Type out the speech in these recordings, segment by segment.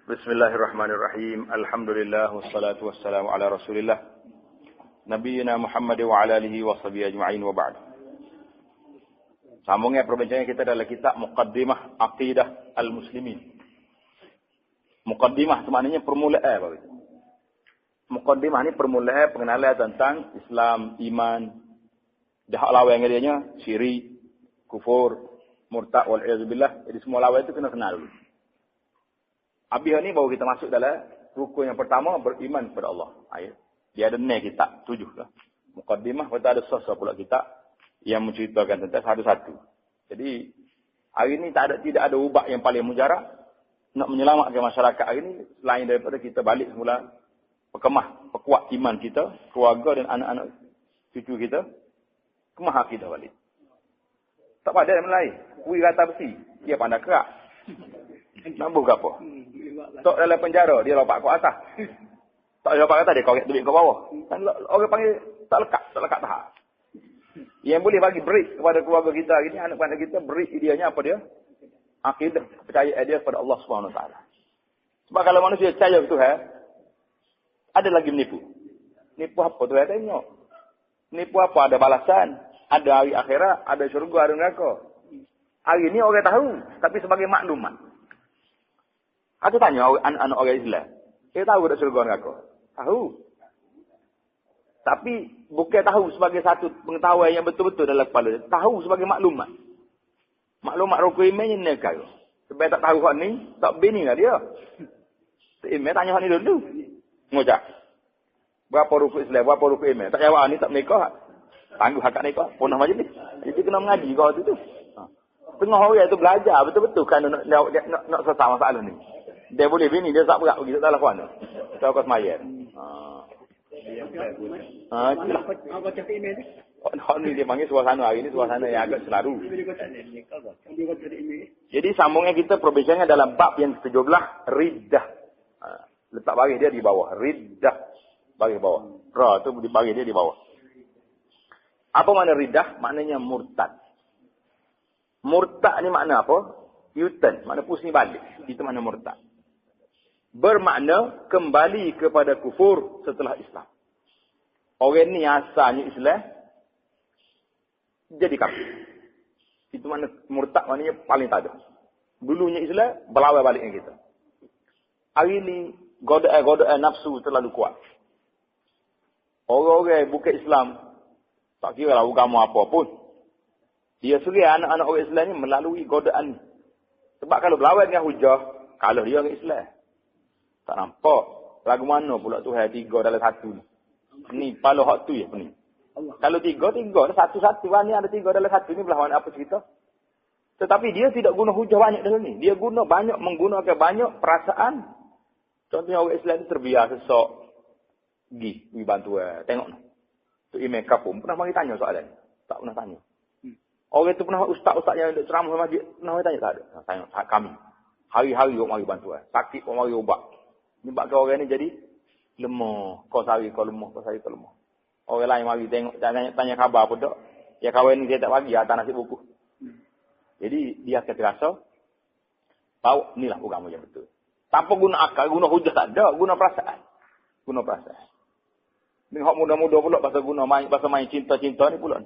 Bismillahirrahmanirrahim. Alhamdulillah wassalatu wassalamu ala Rasulillah Nabiyina Muhammad wa ala alihi wa sahbihi ajma'in wa ba'd. Sambungnya perbincangan kita adalah kitab Muqaddimah Aqidah Al-Muslimin. Muqaddimah itu maknanya permulaan. Muqaddimah ini permulaan pengenalan tentang Islam, iman, dah lawan dia syirik, kufur, murtad wal a'udzubillah. Jadi semua lawan itu kena kenal dulu. Habis ni baru kita masuk dalam rukun yang pertama, beriman kepada Allah. Ayat. Dia ada 6 kitab, 7 lah. Muqaddimah, kita ada sosok pula kitab yang menceritakan tentang satu-satu. Jadi, hari ini tidak ada ubat yang paling mujarab nak menyelamatkan masyarakat hari ini, selain daripada kita balik semula perkuat iman kita, keluarga dan anak-anak cucu kita, kemah akidah balik. Tak pada yang lain. Kui rata besi, dia pandai kerak. Nambuh ke apa? Tok dalam penjara, dia lompat ke atas. Tak lompat ke atas, dia korek duit ke bawah. Kan orang panggil tak lekat tahap. Yang boleh bagi break kepada keluarga kita hari ni, anak-anak kita, break ideanya apa dia? Akidah, kepercayaan dia kepada Allah SWT. Sebab kalau manusia percaya ke Tuhan, ada lagi menipu. Nipu apa Tuhan tengok? Nipu apa? Ada balasan, ada hari akhirat, ada syurga, ada neraka. Hari ni orang tahu, tapi sebagai maklumat. Aku tanya anak-anak orang Islam. Dia tahu tak syurga neraka? Tahu. Tapi bukan tahu sebagai satu pengetahuan yang betul-betul dalam kepala dia. Tahu sebagai maklumat. Maklumat rukun iman ni negara. Sebab tak tahu hak ni, tak bini lah dia. Iman tanya hak ni dulu. Ngocak. Berapa rukun Islam, berapa rukun iman? Tak jawab ni tak menikah. Tangguh hak nikah, punah majlis. Jadi kena mengaji kau tu. Tengah orang tu belajar betul-betul kan nak selesai masalah ni. Dia boleh bini, dia tak berat pergi, tak salah kuan. Tahu kau semayan. Apa cakap email ni? Hak ni dia panggil suasana hari ni, suasana yang agak selaru. Jadi sambungnya kita perbincangan dalam bab yang ke-17, riddah. Letak baris dia di bawah. Riddah. Baris bawah. Ra tu baris dia di bawah. Apa makna riddah? Maknanya murtad. Murtad ni makna apa? U-turn. Makna pusing balik. Itu makna murtad. Bermakna kembali kepada kufur setelah Islam. Orang ni asalnya Islam, jadi kafir. Itu makna murtad, maknanya paling tak ada. Dulunya Islam, berlawan balik dengan kita. Hari ni, godaan nafsu terlalu kuat. Orang-orang bukan Islam, tak kira lah agama apa pun. Dia serai anak-anak orang Islam ni melalui godaan ni. Sebab kalau berlawan dengan hujah, kalau dia orang Islam, tak nampak. Lagu mana pula Tuhan 3 dalam 1 ni. Ni, pala hak tu je ni. Kalau 3, satu-satu. Ni ada 3 dalam 1 ni belah mana apa cerita. Tetapi dia tidak guna hujah banyak dalam ni. Dia menggunakan banyak perasaan. Contohnya orang Islam ni terbiasa sok. Pergi bantuan. Tengok ni. Tu email kapum. Pernah mari tanya soalan ni? Tak pernah tanya. Orang tu pernah ustaz-ustaz yang ceramah masjid. Pernah tanya? Tak ada. Tanya kami. Hari-hari orang mari bantuan. Sakit orang mari ubat. Menyebabkan orang ni jadi lemah. Kau sari kau lemah. Orang lain mari tengok. Tanya khabar pun tak. Ya kawan ni dia tak bagi atas nasi buku. Jadi dia akan terasa. Tahu inilah agama yang betul. Tanpa guna akal. Guna hujah tak ada. Guna perasaan. Ni hak muda-muda pula pasal main cinta-cinta ni pula.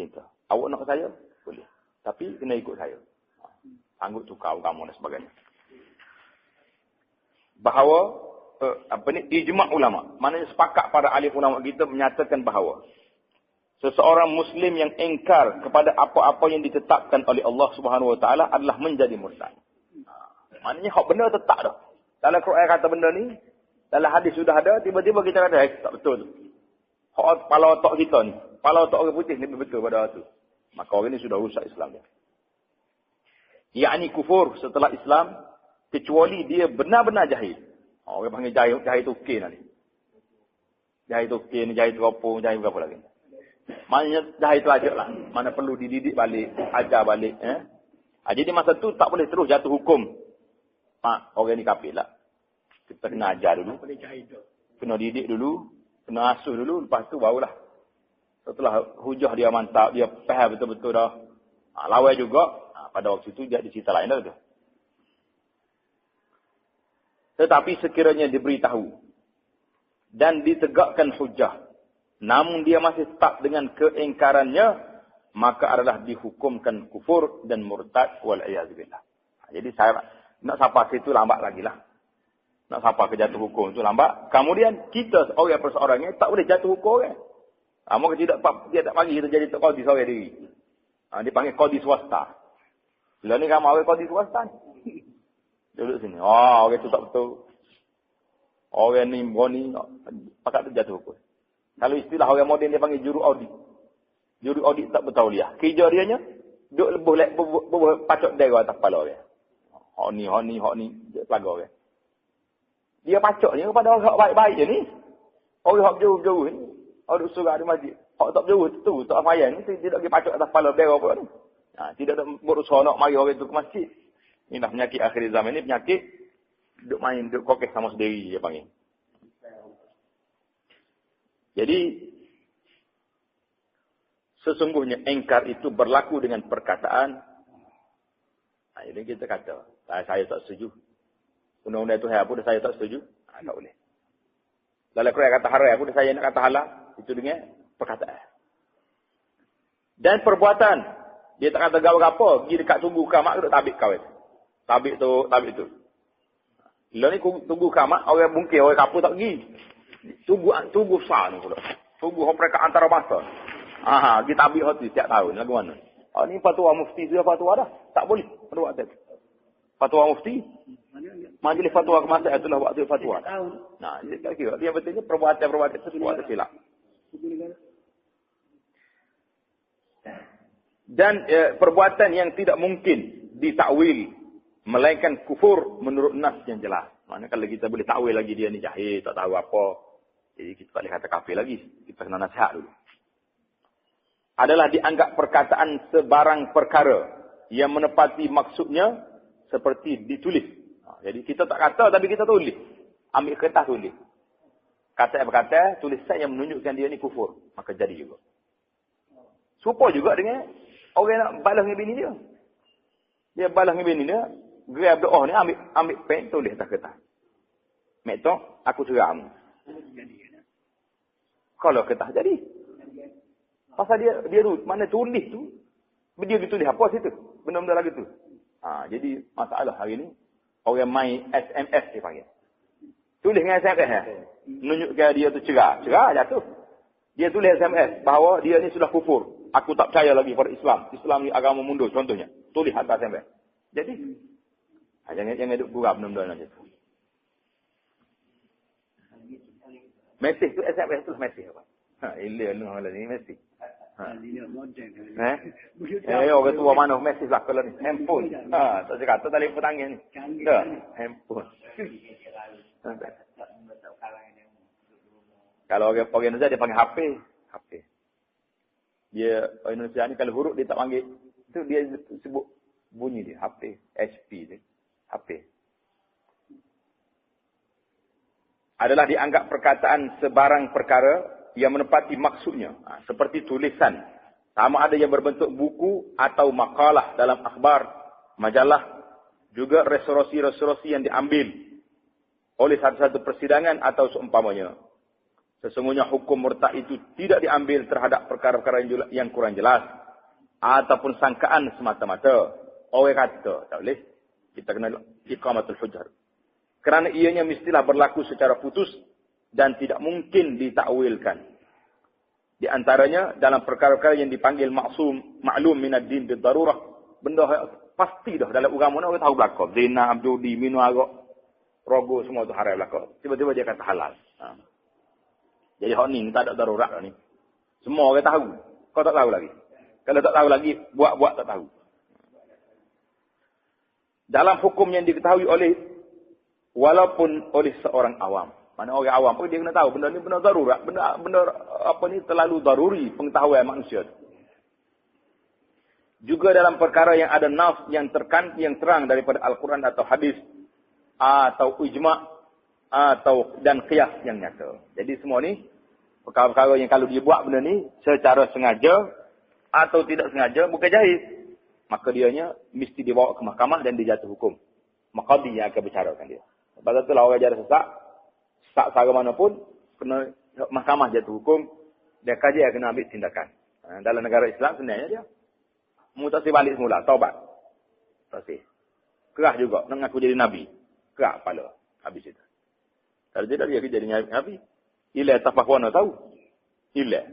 Cinta. Awak nak saya? Boleh. Tapi kena ikut saya. Sanggup tukar agama dan sebagainya. Bahawa ijma' ulama. Maknanya sepakat para ahli ulama kita menyatakan bahawa seseorang muslim yang ingkar kepada apa-apa yang ditetapkan oleh Allah Subhanahu Wa Taala adalah menjadi murtad. Maknanya hak benda tetap dah. Dalam Quran kata benda ni, dalam hadis sudah ada, tiba-tiba kita kata, tak betul tu. Hak kepala otak kita ni, kepala otak orang putih ni betul pada tu. Maka orang ni sudah rusak Islam dia. Yakni kufur setelah Islam, kecuali dia benar-benar jahil. Orang panggil jahil tu okey nanti. Jahil tu okey ni, jahil tu apa, jahil berapa lagi. Maknanya jahil tu ajak lah. Mana perlu dididik balik, ajar balik. Jadi masa tu tak boleh terus jatuh hukum. Orang ni kafir lah. Kita kena ajar dulu. Kena didik dulu. Kena asuh dulu. Lepas tu barulah. Setelah hujah dia mantap. Dia faham betul-betul dah. Lawan juga. Pada waktu itu dia cerita lain dah tu. Tetapi sekiranya diberitahu dan ditegakkan hujah, namun dia masih tetap dengan keingkarannya, maka adalah dihukumkan kufur dan murtad wal'iyadzubillah. Jadi saya nak sapa situ lambat lagi lah. Nak sapa ke jatuh hukum itu lambat. Kemudian kita orang perseorangnya tak boleh jatuh hukum orang. Maka dia tak bagi kita jadi qadi seorang diri. Dia panggil qadi swasta. Bila ni ramai orang qadi swasta ni. Duduk sini. Orang tu tak betul. Orang ni boni pakat tu jatuh hukum. Kalau istilah orang moden dia panggil juru audit. Juru audit tak bertauliah. Kerja dia nya duk lebuh pacok daerah atas kepala orang. Hak ni pelaga orang. Dia pacoknya kepada orang hak baik-baik je ni. Orang hak jauh-jauh ni. Orang surah di masjid. Hak tak jauh tu tak payah ni tidak pergi pacok atas kepala daerah apa ni. Tidak ada berusaha nak mari orang tu ke masjid. Inilah penyakit akhir zaman ni, penyakit duk main, duk kokek sama sendiri dia panggil. Jadi sesungguhnya engkar itu berlaku dengan perkataan. Ini kita kata, saya tak setuju. Undang-undang itu apa dah saya tak setuju? Tak boleh. Dalam Quran kata haram, apa dah saya nak kata halal? Itu dengan perkataan. Dan perbuatan. Dia tak kata gaul-apa, pergi dekat tunggu kamak duduk tabik kau itu. Tabik tu. Bila ni tunggu kamak, orang bungkir, orang kapur tak pergi. Tunggu besar ni pula. Tunggu mereka antara masa. Kita tabik hati setiap tahun. Lagu mana? Ni fatwa mufti sudah fatwa dah. Tak boleh. Fatwa mufti. Majlis fatwa kemasa itulah waktu fatwa. Nah, dia betulnya perbuatan-perbuatan itu sebuah silap. Dan perbuatan yang tidak mungkin ditakwil melainkan kufur menurut nas yang jelas. Maknanya kalau kita boleh takwil lagi dia ni jahil, tak tahu apa. Jadi kita tak boleh kata kafir lagi. Kita kena nasihat dulu. Adalah dianggap perkataan sebarang perkara yang menepati maksudnya seperti ditulis. Jadi kita tak kata tapi kita tulis. Ambil kertas tulis. Kata-kata tulisan yang menunjukkan dia ni kufur. Maka jadi juga. Serupa juga dengan orang nak balas dengan bini dia. Dia balas dengan bini dia. Grab doa ni ambil pen tulis atas kertas. Mek tu aku seram. Kalau kertas jadi. Pasal dia tu mana tulis tu. Dia tulis apa situ? Benda-benda lagi tu. Jadi masalah hari ni orang main SMS dia panggil. Tulis dengan SMS menunjukkan dia tu cerah jatuh. Dia tulis SMS bahawa dia ni sudah kufur. Aku tak percaya lagi pada Islam. Islam ni agama mundur contohnya. Tulis atas SMS. Jadi jangan duk gurau benda-benda macam tu. Mesej tu SMS tu mesej apa? Ilah ni mesej. Orang tua mana mesej lah kalau ni. Handphone. Tak cakap tu telefon tangan ni. Tak. Handphone. Kalau orang Indonesia dia panggil HP. Dia orang Indonesia ni kalau huruf dia tak panggil. Itu dia sebut bunyi dia. HP. dia. HP. Adalah dianggap perkataan sebarang perkara yang menepati maksudnya. Seperti tulisan. Sama ada yang berbentuk buku atau makalah dalam akhbar, majalah. Juga resolusi-resolusi yang diambil oleh satu-satu persidangan atau seumpamanya. Sesungguhnya hukum murtad itu tidak diambil terhadap perkara-perkara yang kurang jelas. Ataupun sangkaan semata-mata. Orang kata, tak boleh. Kita kena iqamatul hujjah. Kerana ianya mestilah berlaku secara putus dan tidak mungkin ditakwilkan. Di antaranya dalam perkara-perkara yang dipanggil maklum minad din bidarurah. Benda pasti dah dalam agama orang tahu belaka. Zina, abdudi, minum arak, rogo semua tu haram belaka. Tiba-tiba dia kata halal. Jadi hak ni tak ada darurat dah ni. Semua orang tahu. Kau tak tahu lagi. Kalau tak tahu lagi, buat-buat tak tahu. Dalam hukum yang diketahui walaupun oleh seorang awam. Mana orang awam pun dia kena tahu benda ni benda darurat, benda apa ni terlalu daruri pengetahuan manusia. Juga dalam perkara yang ada nas yang terang daripada Al-Quran atau hadis atau ijma' dan qiyas yang nyata. Jadi semua ni perkara-perkara yang kalau dia buat benda ni secara sengaja atau tidak sengaja bukan jaiz, maka dianya mesti dibawa ke mahkamah dan dijatuh hukum. Maqadi yang akan bicarakan dia. Lepas tu lah orang jadi sesak cara mana pun, kena mahkamah jatuh hukum, dia kaji dia kena ambil tindakan. Dalam negara Islam sebenarnya dia mutasi balik semula, taubat. Tasih. Kerah juga, nak ngaku jadi Nabi. Kerah kepala. Habis itu. Kalau tidak dia jadi Nabi. Ilah tafakuana tahu. Ilah.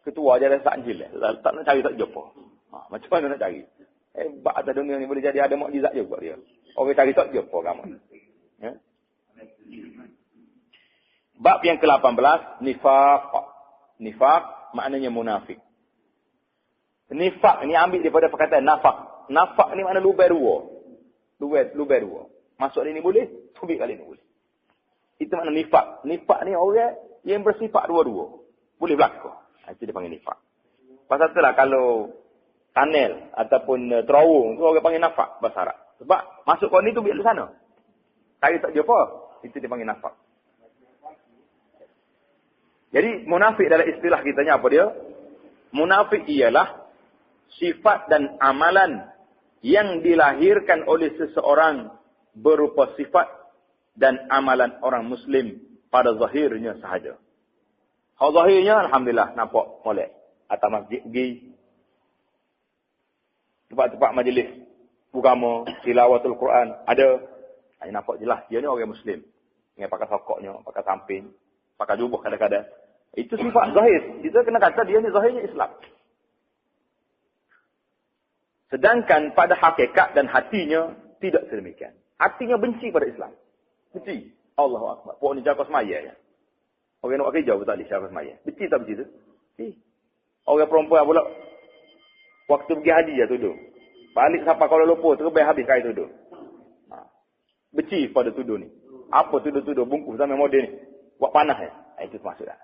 Ketua jadi sak jil. Tak nak cari tak jumpa. Macam mana nak cari? Bak atas dunia ni boleh jadi ada mukjizat juga dia. Orang cari tak jumpa kamu. Ya. Bab yang ke-18, nifaq. Nifaq maknanya munafik. Nifaq ni ambil daripada perkataan nafaq. Nafaq ni makna lubai dua. Lubai dua. Masuk ni boleh, tubik kali ni boleh. Itu makna nifaq. Nifaq ni orang yang bersifat dua-dua. Boleh berlaku. Itu dia panggil nifaq. Pasal itulah kalau tunnel ataupun terowong tu orang panggil nafaq bahasa Arab. Sebab masuk kau ni tu biar di sana. Cari tak jumpa. Itu dia panggil nafaq. Jadi munafik dalam istilah kitanya apa dia? Munafik ialah sifat dan amalan yang dilahirkan oleh seseorang berupa sifat dan amalan orang Muslim pada zahirnya sahaja. Kalau zahirnya, alhamdulillah, nampak molek. Atas masjid pergi, tempat-tempat majlis agama, tilawatul Quran, ada. Hanya nampak jelas, dia ni orang Muslim. Yang pakai sokoknya, pakai samping, pakai jubah kadang-kadang. Itu sifat zahir. Kita kena kata dia ni zahirnya Islam. Sedangkan pada hakikat dan hatinya, tidak sedemikian. Hatinya benci pada Islam. Benci. Allahu Akbar. Pok ni jaga semaya ya. Orang nak kerja pun tak boleh jaga semaya. Benci tak benci tu? Orang perempuan pula, waktu pergi haji ya tuduh. Balik sampai Kuala Lumpur, terbaik habis kaya tuduh. Benci pada tuduh ni. Apa tuduh-tuduh bungkus sampai model ni? Buat panah ya. Itu termasuk dah.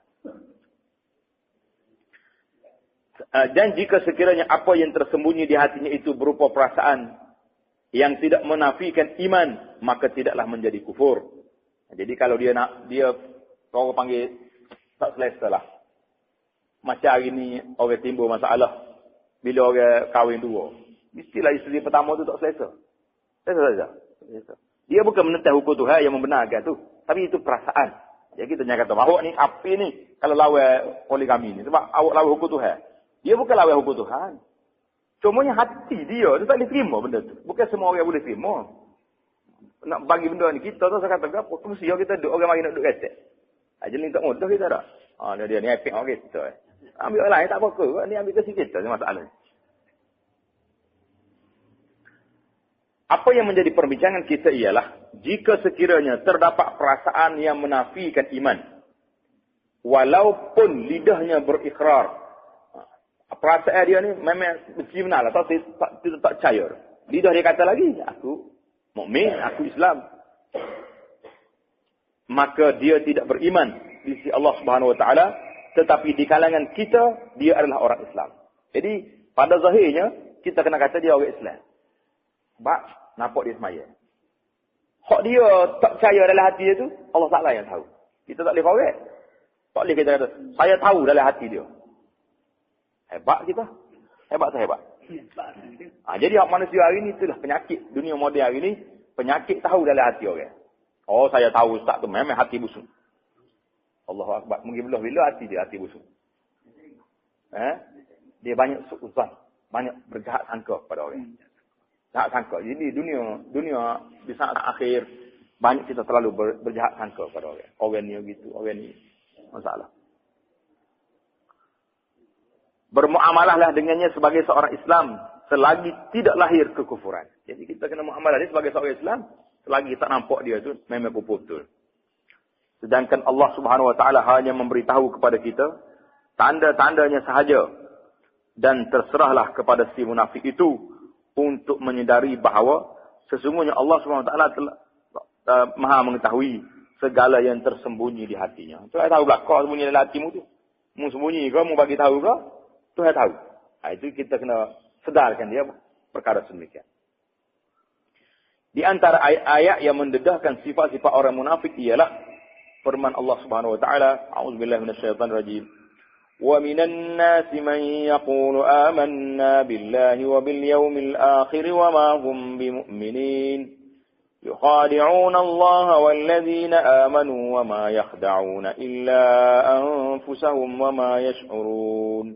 Dan jika sekiranya apa yang tersembunyi di hatinya itu berupa perasaan yang tidak menafikan iman, maka tidaklah menjadi kufur. Jadi kalau dia orang panggil tak selesa lah. Macam hari ni orang timbul masalah bila orang kahwin dua. Mestilah isteri pertama tu tak selesa. Selesa. Dia bukan menentang hukum Tuhan yang membenarkan tu, tapi itu perasaan. Jadi kita jangan kata awak ni api ni kalau lawan poligami ni sebab awak lawan hukum Tuhan. Dia bukan lawan hukum Tuhan. Cumanya hati dia tu tak boleh terima benda tu. Bukan semua orang boleh terima. Nak bagi benda ni kita tu saya kata apa tu mesti kita duk orang mari nak duk kata. Jadi ni tak mudah kita dah. Dia ni epic orang kita. Ambil orang lain tak apa-apa. Ni ambil ke kita ni masalah ni. Apa yang menjadi perbincangan kita ialah jika sekiranya terdapat perasaan yang menafikan iman walaupun lidahnya berikrar. Perasaan dia ni memang benci benar lah. Tak cair. Lidah dia kata lagi, aku mukmin, aku Islam. Maka dia tidak beriman di sisi Allah Subhanahu Wa Taala, tetapi di kalangan kita dia adalah orang Islam. Jadi pada zahirnya kita kena kata dia orang Islam. Sebab nampak dia semaya. Hak dia tak percaya dalam hati dia tu, Allah Taala yang tahu. Kita tak boleh korek. Tak boleh kita kata, saya tahu dalam hati dia. Hebat kita. Hebat tak hebat? Jadi hak manusia hari ni itulah penyakit. Dunia moden hari ni, penyakit tahu dalam hati orang. Oh, saya tahu Ustaz tu memang hati busuk. Allahu Akbar. Mungkin bila hati dia hati busuk. Dia banyak suuzan. Banyak berjahat sangka pada orang. Jahat sangka. Jadi dunia di saat akhir, banyak kita terlalu berjahat sangka pada orang. Orang ni gitu, orang ni masalah. Bermuamalahlah dengannya sebagai seorang Islam selagi tidak lahir kekufuran. Jadi kita kena muamalah dia sebagai seorang Islam selagi tak nampak dia tu memang kufur betul. Sedangkan Allah Subhanahu Wa Taala hanya memberitahu kepada kita tanda-tandanya sahaja dan terserahlah kepada si munafik itu untuk menyedari bahawa sesungguhnya Allah Subhanahu Wa Taala telah Maha mengetahui segala yang tersembunyi di hatinya. Tuhan tahu belaka sembunyi dalam hatimu tu. Mu sembunyi ke mu bagi tahu ke? Tuhan tahu. Itu kita kena sedarkan dia perkara sedemikian. Di antara ayat-ayat yang mendedahkan sifat-sifat orang munafik ialah firman Allah Subhanahu Wa Taala, A'udzubillahi minasyaitonir rajim. Wa minan nasi man yaqulu amanna billahi wa bil yaumil akhir wa ma hum bimu'minin. يخادعون الله والذين آمنوا وما يخدعون إلا أنفسهم وما يشعرون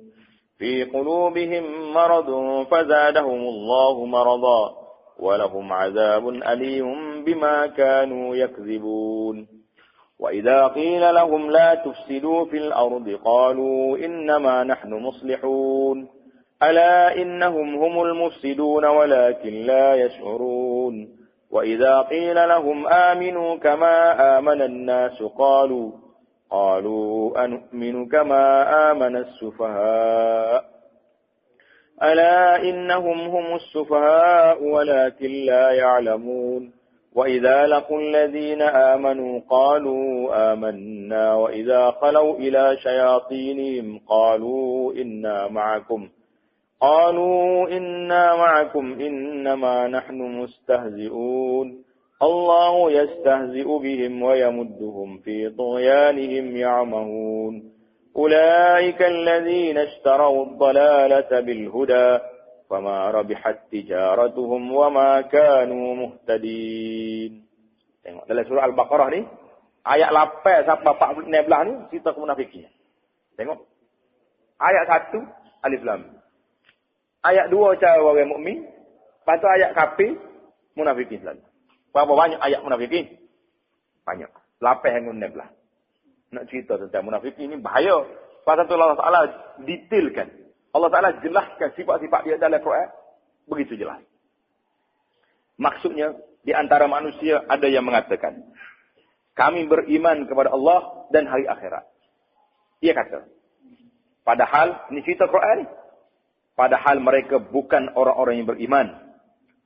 في قلوبهم مرض فزادهم الله مرضا ولهم عذاب أليم بما كانوا يكذبون وإذا قيل لهم لا تفسدوا في الأرض قالوا إنما نحن مصلحون ألا إنهم هم المفسدون ولكن لا يشعرون وإذا قيل لهم آمنوا كما آمن الناس قالوا أنؤمن كما آمن السفهاء ألا إنهم هم السفهاء ولكن لا يعلمون وإذا لقوا الذين آمنوا قالوا آمنا وإذا خلوا إلى شياطينهم قالوا إنا معكم إنما نحن مستهزئون الله يستهزئ بهم ويمدهم في طغيانهم يعمهون أولئك الذين اشتروا الضلالة بالهدى فما ربحت تجارتهم وما كانوا مهتدين. Tengok dalam surah Al-Baqarah ni, ayat 8 sampai 14 ni cerita kemunafikin. Tengok. Ayat 1 Alif Lam. Ayat 2 cara orang mukmin, lepas tu ayat kafir munafikin selalu. Berapa banyak ayat munafikin? Banyak. 8 dengan 16. Nak cerita tentang munafikin ni bahaya. Pasal tu Allah Taala detailkan. Allah Ta'ala jelaskan sifat-sifat dia dalam Quran. Begitu jelas. Maksudnya, di antara manusia ada yang mengatakan, kami beriman kepada Allah dan hari akhirat. Dia kata. Padahal, ini cerita Quran ni. Padahal mereka bukan orang-orang yang beriman.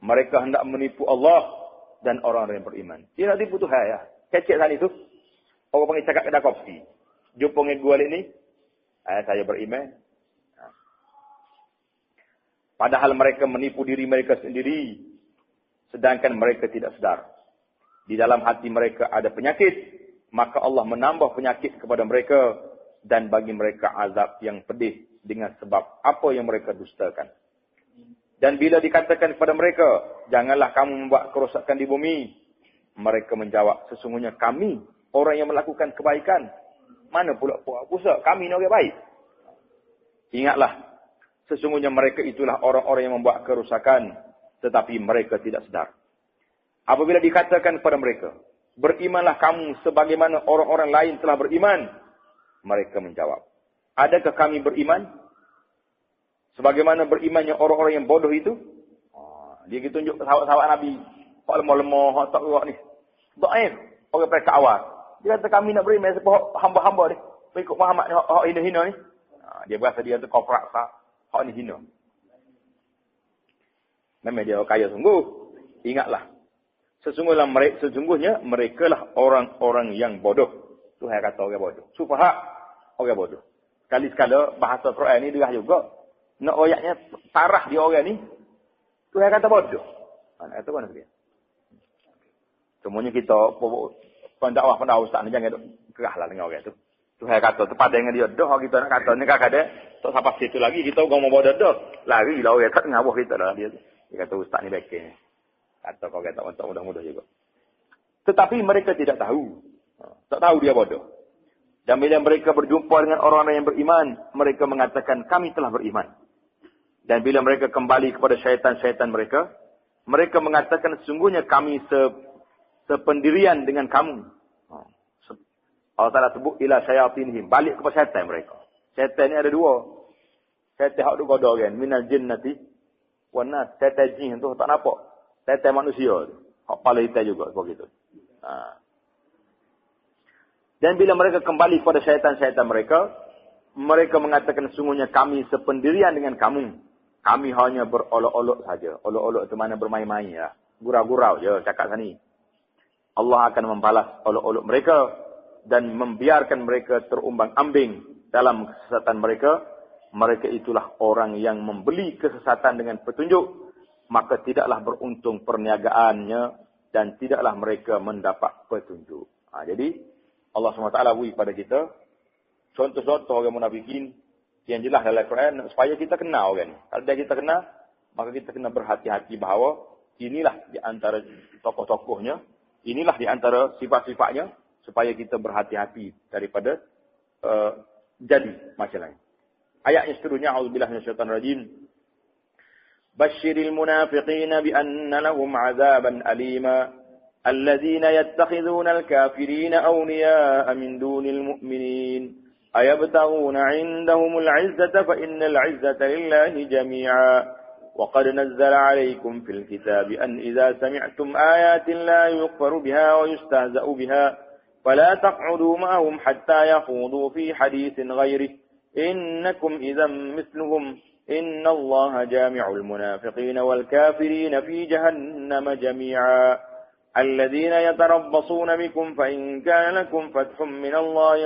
Mereka hendak menipu Allah dan orang-orang yang beriman. Dia nak tipu Tuhan ya. Kecek sana itu. Orang panggil cakap kedai kopi. Jumpa dengan gua ni. Saya beriman. Padahal mereka menipu diri mereka sendiri. Sedangkan mereka tidak sedar. Di dalam hati mereka ada penyakit. Maka Allah menambah penyakit kepada mereka. Dan bagi mereka azab yang pedih. Dengan sebab apa yang mereka dustakan. Dan bila dikatakan kepada mereka. Janganlah kamu membuat kerosakan di bumi. Mereka menjawab. Sesungguhnya kami. Orang yang melakukan kebaikan. Mana pula pusat. Kami ni orang baik. Ingatlah. Sesungguhnya mereka itulah orang-orang yang membuat kerusakan. Tetapi mereka tidak sedar. Apabila dikatakan kepada mereka. Berimanlah kamu sebagaimana orang-orang lain telah beriman. Mereka menjawab. Adakah kami beriman? Sebagaimana berimannya orang-orang yang bodoh itu. Dia tunjuk sahabat-sahabat Nabi. Hak lemah-lemah, hak tak gerak ni. Daif. Orang mereka awal. Dia kata kami nak beriman sebab hamba-hamba ni. Berikut Muhammad ni, hak hina-hina ni. Dia berasa dia tu kau peraksa. Hak ni hina. Memang dia kaya sungguh. Ingatlah. Sesungguhnya mereka lah orang-orang yang bodoh. Tuhan kata orang bodoh. Sufaha orang bodoh. Sekali-sekala bahasa Quran ni derah juga. Nak ayatnya tarah dia orang ni. Tuhan kata bodoh. Nak kata mana dia? Semuanya kita pendakwah ustaz ni jangan kerahlah dengan orang tu. Tuhan kata tepat dengan dia dah kita nak kata ni kadang-kadang tak sampai situ lagi kita orang mau bodoh dah. Lari lah orang kat tengah bawah kita dah dia. Dia kata ustaz ni bekeng. Kata kau kata tak mudah-mudah juga. Tetapi mereka tidak tahu. Tak tahu dia bodoh. Dan bila mereka berjumpa dengan orang-orang yang beriman, mereka mengatakan kami telah beriman. Dan bila mereka kembali kepada syaitan-syaitan mereka, mereka mengatakan sesungguhnya kami sependirian dengan kamu. Allah Ta'ala sebut ila syayatinihim. Balik kepada syaitan mereka. Syaitan ni ada dua. Syaitan hak tu goda kan. Minal jinnati. Wanas. Syaitan jin tu tak nampak. Syaitan manusia tu. Hak pala hitam juga. Begitu. Dan bila mereka kembali kepada syaitan-syaitan mereka. Mereka mengatakan sungguhnya kami sependirian dengan kamu. Kami hanya berolok-olok saja. Olok-olok itu mana bermain-main ya. Gurau-gurau je cakap sini. Allah akan membalas olok-olok mereka. Dan membiarkan mereka terumbang-ambing dalam kesesatan mereka. Mereka itulah orang yang membeli kesesatan dengan petunjuk. Maka tidaklah beruntung perniagaannya. Dan tidaklah mereka mendapat petunjuk. Jadi Allah SWT beri kepada kita. Contoh-contoh orang munafikin. Yang jelas dalam Quran. Supaya kita kenal orang ni. Kalau kita kenal. Maka kita kena berhati-hati bahawa. Inilah di antara tokoh-tokohnya, inilah di antara sifat-sifatnya, supaya kita berhati-hati daripada jadi macam lain. Ayat yang seterusnya, a'udzubillahi minasyaitonir rajim. Basyiril munafiqina bi anna lahum 'adzaban alima alladzina yattakhidhuna al-kafirina awliya'a min dunil mu'minin ayabtaghuna 'indahumul 'izzata fa innal 'izzata lillahi jami'a wa qad nazzala 'alaykum fil kitabi an idza sami'tum ayatin la yughfaru biha wa yustahza'u biha fala taq'udu ma'ahum hatta yakhudu fi haditsin ghayrihi innakum idzan mithluhum إن الله جامع المنافقين والكافرين في جهنم جميعا الذين يتربصون بكم فإن كان لكم فتح من الله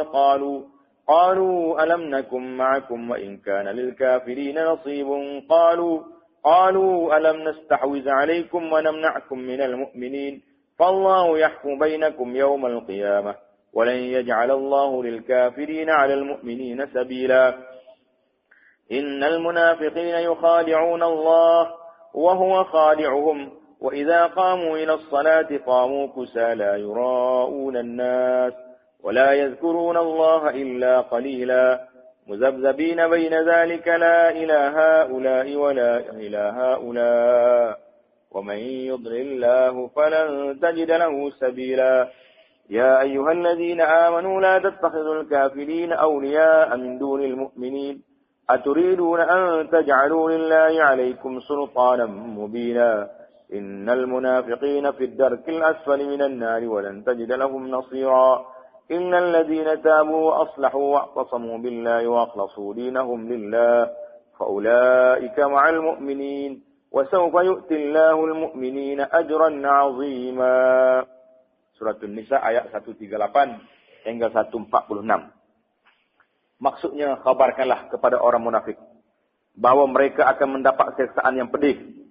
قالوا ألم نكن معكم وإن كان للكافرين نصيب قالوا ألم نستحوذ عليكم ونمنعكم من المؤمنين فالله يحكم بينكم يوم القيامة ولن يجعل الله للكافرين على المؤمنين سبيلا إن المنافقين يخادعون الله وهو خادعهم وإذا قاموا إلى الصلاة قاموا كسالى يراءون الناس ولا يذكرون الله إلا قليلا مذبذبين بين ذلك لا إلى هؤلاء ولا إلى هؤلاء ومن يضلل الله فلن تجد له سبيلا يا أيها الذين آمنوا لا تتخذوا الكافرين أولياء من دون المؤمنين أتريدون أن تجعلوا لله عليكم سلطانا مبينا إن المنافقين في الدرك الأسفل من النار ولن تجد لهم نصيرا إن الذين تابوا وأصلحوا واعتصموا بالله وأخلصوا دينهم لله فأولئك مع المؤمنين وسوف يؤتي الله المؤمنين أجرا عظيما. Surah An-Nisa ayat 138 hingga 146. Maksudnya, khabarkanlah kepada orang munafik bahawa mereka akan mendapat siksaan yang pedih,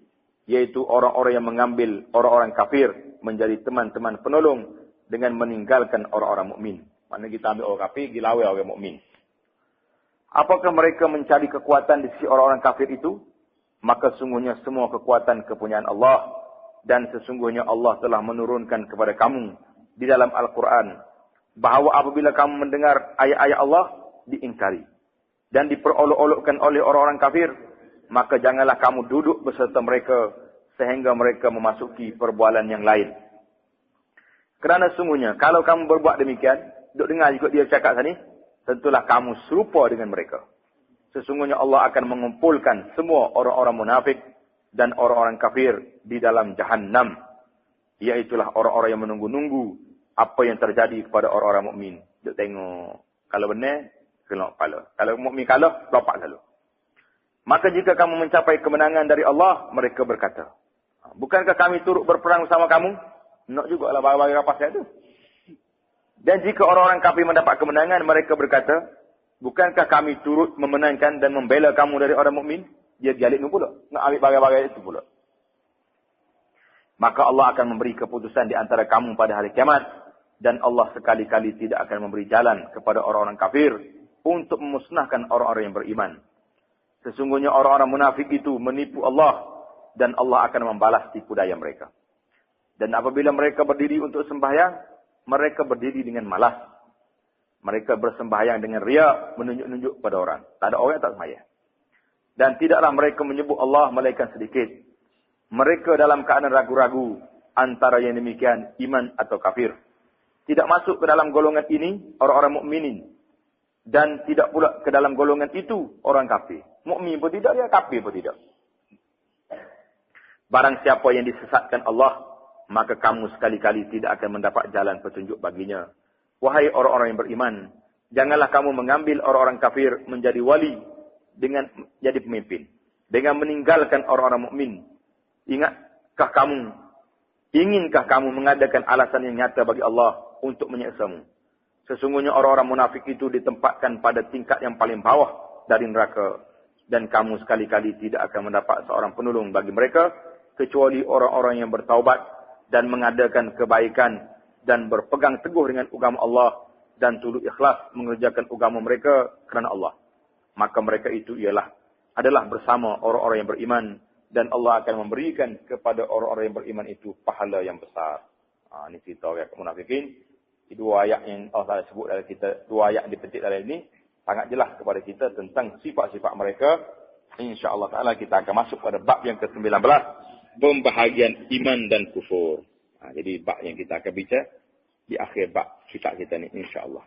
yaitu orang-orang yang mengambil orang-orang kafir menjadi teman-teman penolong dengan meninggalkan orang-orang mukmin. Maknanya kita ambil orang kafir, dilawai orang mukmin. Apakah mereka mencari kekuatan di sisi orang-orang kafir itu? Maka sungguhnya semua kekuatan kepunyaan Allah, dan sesungguhnya Allah telah menurunkan kepada kamu di dalam Al-Quran bahawa apabila kamu mendengar ayat-ayat Allah diingkari dan diperolok-olokkan oleh orang-orang kafir, maka janganlah kamu duduk beserta mereka sehingga mereka memasuki perbualan yang lain. Kerana sungguhnya kalau kamu berbuat demikian, duk dengar juga dia cakap tadi, tentulah kamu serupa dengan mereka. Sesungguhnya Allah akan mengumpulkan semua orang-orang munafik dan orang-orang kafir di dalam Jahannam, iaitulah orang-orang yang menunggu-nunggu apa yang terjadi kepada orang-orang mukmin. Duk tengok, kalau benar kena kepala. Kalau mukmin kalah, lopak selalu. Maka jika kamu mencapai kemenangan dari Allah, mereka berkata, bukankah kami turut berperang bersama kamu? Nak juga lah bagi rapasnya itu. Dan jika orang-orang kafir mendapat kemenangan, mereka berkata, bukankah kami turut memenangkan dan membela kamu dari orang mukmin? Dia balik itu pula. Nak ambil bagai-bagai itu pula. Maka Allah akan memberi keputusan di antara kamu pada hari kiamat. Dan Allah sekali-kali tidak akan memberi jalan kepada orang-orang kafir untuk memusnahkan orang-orang yang beriman. Sesungguhnya orang-orang munafik itu menipu Allah, dan Allah akan membalas tipu daya mereka. Dan apabila mereka berdiri untuk sembahyang, mereka berdiri dengan malas. Mereka bersembahyang dengan riya, menunjuk-nunjuk pada orang. Tak ada orang yang tak sembahyang. Dan tidaklah mereka menyebut Allah melainkan sedikit. Mereka dalam keadaan ragu-ragu antara yang demikian iman atau kafir. Tidak masuk ke dalam golongan ini orang-orang mukminin. Dan tidak pula ke dalam golongan itu orang kafir. Mukmin pun tidak, dia kafir pun tidak. Barang siapa yang disesatkan Allah, maka kamu sekali-kali tidak akan mendapat jalan petunjuk baginya. Wahai orang-orang yang beriman, janganlah kamu mengambil orang-orang kafir menjadi wali dengan jadi pemimpin, dengan meninggalkan orang-orang mukmin. Inginkah kamu mengadakan alasan yang nyata bagi Allah untuk menyiksamu? Sesungguhnya orang-orang munafik itu ditempatkan pada tingkat yang paling bawah dari neraka. Dan kamu sekali-kali tidak akan mendapat seorang penolong bagi mereka, kecuali orang-orang yang bertaubat dan mengadakan kebaikan dan berpegang teguh dengan agama Allah dan tunduk ikhlas mengerjakan agama mereka kerana Allah. Maka mereka itu adalah bersama orang-orang yang beriman dan Allah akan memberikan kepada orang-orang yang beriman itu pahala yang besar. Ini cerita orang munafikin. Dua ayat yang Allah sebut dalam kita, dua ayat dipetik dalam ini sangat jelas kepada kita tentang sifat-sifat mereka. InsyaAllah ta'ala kita akan masuk pada bab yang ke-19, pembahagian iman dan kufur. Jadi bab yang kita akan bincang di akhir bab kitab kita ni insya-Allah.